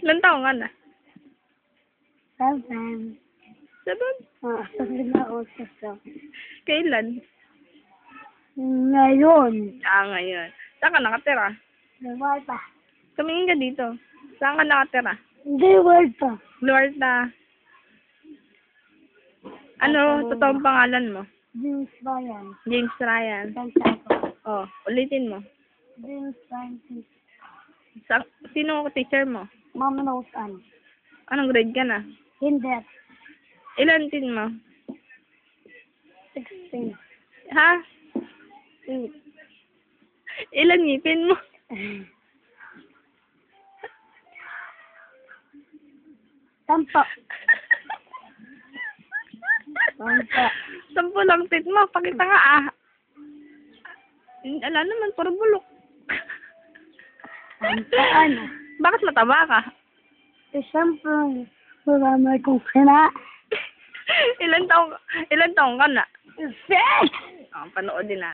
Ilan taong ka na? 7. 7? Sabi na usos ko. Kailan? Ngayon. Ngayon. Saan ka nakatira? Luwal pa. Tumingin ka dito. Saan ka nakatira? Hindi, word pa. Florida. Ano, totoong pangalan mo? James Ryan. James Ryan. Santiago. Oh, ulitin mo. James Ryan. Sino teacher mo? Mama knows ano. Anong grade ka na? Hindi. Ilan tin mo? 16. Ha? Ilan ngipin mo? Tampa. Tampa. 10 lang tit mo. Pakita nga Ala naman, puro bulok. Tampa ano. Bakit mataba ka? Siyempre, marami kong kina. Ilan taong ka na? 6! Panoodin na.